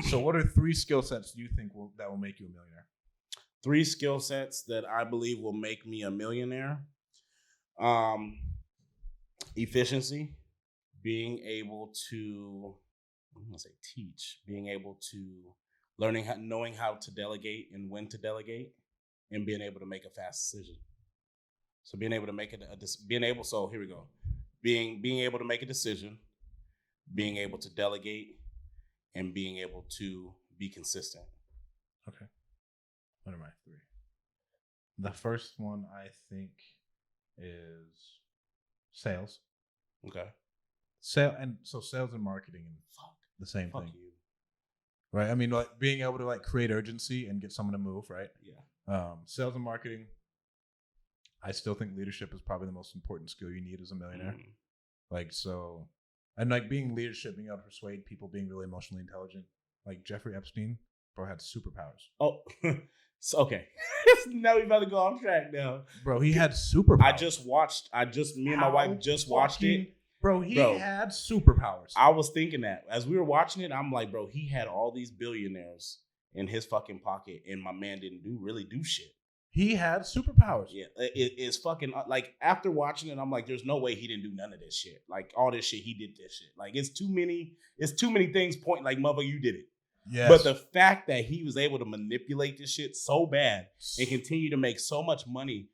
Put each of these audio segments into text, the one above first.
So what are 3 skill sets do you think that will make you a millionaire? 3 skill sets that I believe will make me a millionaire. Efficiency, being able to, I'm gonna say teach, being able to knowing how to delegate and when to delegate, and being able to make a fast decision. So being able to make it, so here we go. Being able to make a decision, being able to delegate, and being able to be consistent. Okay. What are my 3? The first one I think is sales. Okay. Sales and marketing and the same thing. You. Right? I mean, like being able to like create urgency and get someone to move, right? Yeah. Sales and marketing. I still think leadership is probably the most important skill you need as a millionaire. Like, so, and like being leadership, being able to persuade people, being really emotionally intelligent. Like Jeffrey Epstein, bro, had superpowers. Oh, so, okay. Now we about to go off track now. Bro, he had superpowers. Me and my wife just watched it. Bro, he had superpowers. I was thinking that. As we were watching it, I'm like, bro, he had all these billionaires in his fucking pocket, and my man didn't really do shit. He had superpowers. Yeah, it's fucking, like, after watching it, I'm like, there's no way he didn't do none of this shit. Like, all this shit, he did this shit. Like, it's too many things pointing like, mother, you did it. Yes. But the fact that he was able to manipulate this shit so bad and continue to make so much money,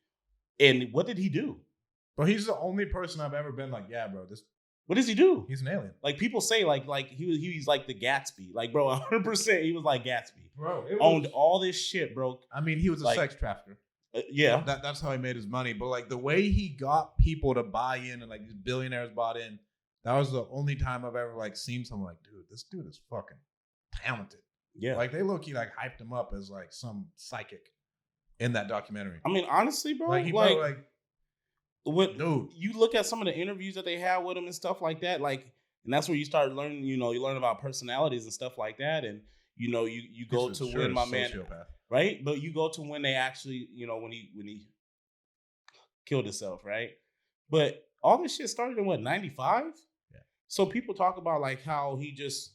and what did he do? Bro, he's the only person I've ever been like, yeah, bro, this. What does he do? He's an alien. Like, people say, like he's like the Gatsby. Like, bro, 100% he was like Gatsby. Bro, owned all this shit, bro. I mean, he was a sex trafficker. Yeah. That's how he made his money. But like the way he got people to buy in and like these billionaires bought in, that was the only time I've ever like seen someone like, dude, this dude is fucking talented. Yeah. Like they low-key like hyped him up as like some psychic in that documentary. I mean, honestly, bro, like what, dude, you look at some of the interviews that they had with him and stuff like that, like, and that's where you start learning, you learn about personalities and stuff like that. And, you go to when my man, right? But you go to when they actually, when he killed himself, right? But all this shit started in what, 95? Yeah. So people talk about like how he just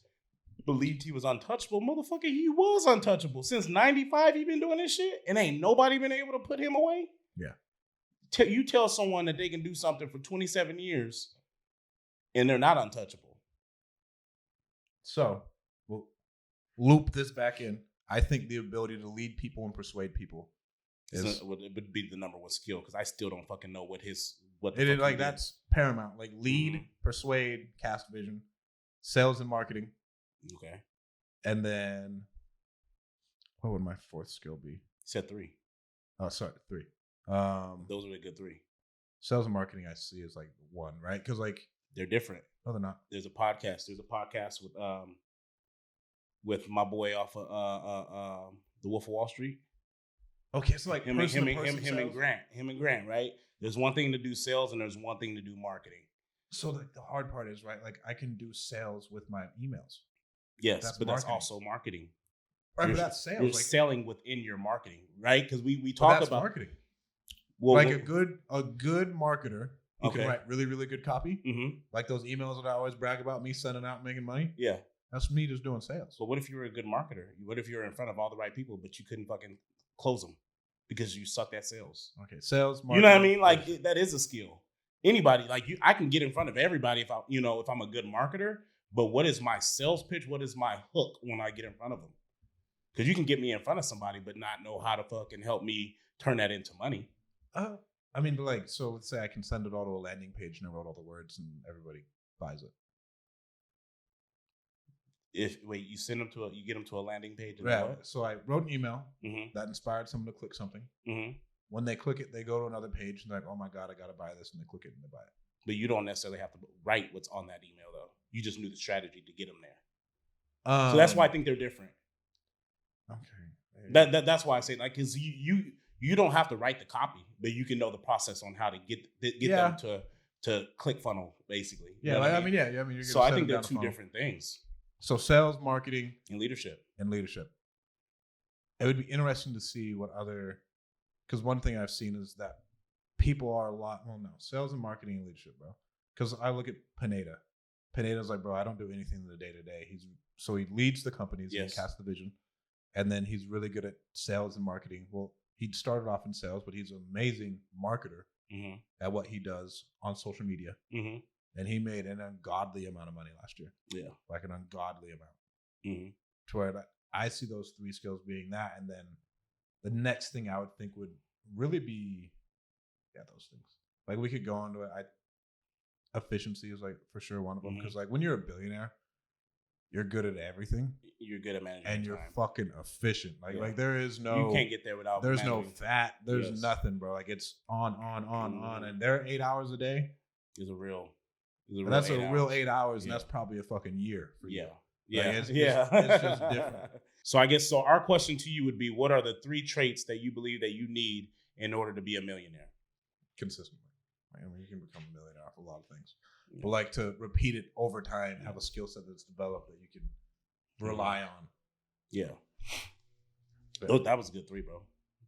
believed he was untouchable. Motherfucker, he was untouchable. Since 95, he been doing this shit, and ain't nobody been able to put him away? Yeah. You tell someone that they can do something for 27 years, and they're not untouchable. So, we'll loop this back in. I think the ability to lead people and persuade people would be the number one skill, because I still don't fucking know what that's paramount. Like lead, persuade, cast vision, sales and marketing. Okay. And then what would my 4th skill be? Said 3. Oh, sorry, 3. Those are the good 3. Sales and marketing I see is like 1, right? Because like they're different. No, they're not. There's a podcast with my boy off of The Wolf of Wall Street. Okay, so like him and Grant, right? There's one thing to do sales and there's one thing to do marketing. So like the hard part is, right, like I can do sales with my emails. Yes, that's also marketing. Right, but that's sales. You're like, selling within your marketing, right? Because we talk about marketing. Well, like a good marketer who can write really, really good copy. Mm-hmm. Like those emails that I always brag about me sending out and making money. Yeah. That's me just doing sales. But what if you were a good marketer? What if you're in front of all the right people, but you couldn't fucking close them because you sucked at sales? Okay, sales, marketing. You know what I mean? Like that is a skill. Anybody, like you, I can get in front of everybody if I'm a good marketer. But what is my sales pitch? What is my hook when I get in front of them? Because you can get me in front of somebody, but not know how to fucking help me turn that into money. I mean, like, so let's say I can send it all to a landing page and I wrote all the words and everybody buys it. You send them you get them to a landing page. And yeah. So I wrote an email that inspired someone to click something. Mm-hmm. When they click it, they go to another page and they're like, oh my God, I got to buy this. And they click it and they buy it. But you don't necessarily have to write what's on that email, though. You just knew the strategy to get them there. So that's why I think they're different. Okay. That's why I say, like, because you don't have to write the copy, but you can know the process on how to get them to click funnel, basically. Yeah, I mean, you're so I think they're two different things. So sales, marketing, and leadership. It would be interesting to see what other, because one thing I've seen is that people are sales and marketing and leadership, bro. Because I look at Pineda. Pineda's like, bro, I don't do anything in the day-to-day. He's so he leads the companies and Yes. he casts the vision, and then he's really good at sales and marketing. Well, he started off in sales, but he's an amazing marketer at what he does on social media. And he made an ungodly amount of money last year. Yeah. Like an ungodly amount. To where I see those 3 skills being that. And then the next thing I would think would really be, those things. Like we could go into it. Efficiency is like for sure one of them. Because like when you're a billionaire, you're good at everything. You're good at managing and your you're time. fucking efficient. Like there is no. You can't get there without. There's managing. no fat. There's nothing, bro. Like it's on, and they're 8 hours a day. Is a real. That's a real 8 hours, and that's probably a fucking year for you. Yeah. Like, it's just different. So I guess our question to you would be: what are the 3 traits that you believe that you need in order to be a millionaire? Consistently. I mean, you can become a millionaire off a lot of things, but like to repeat it over time, have a skill set that's developed that you can rely on. Yeah. So, that was a good 3, bro.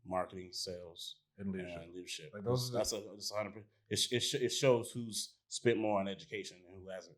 Marketing, sales, and leadership. Like those. That's 100%. It shows who's spent more on education and who hasn't.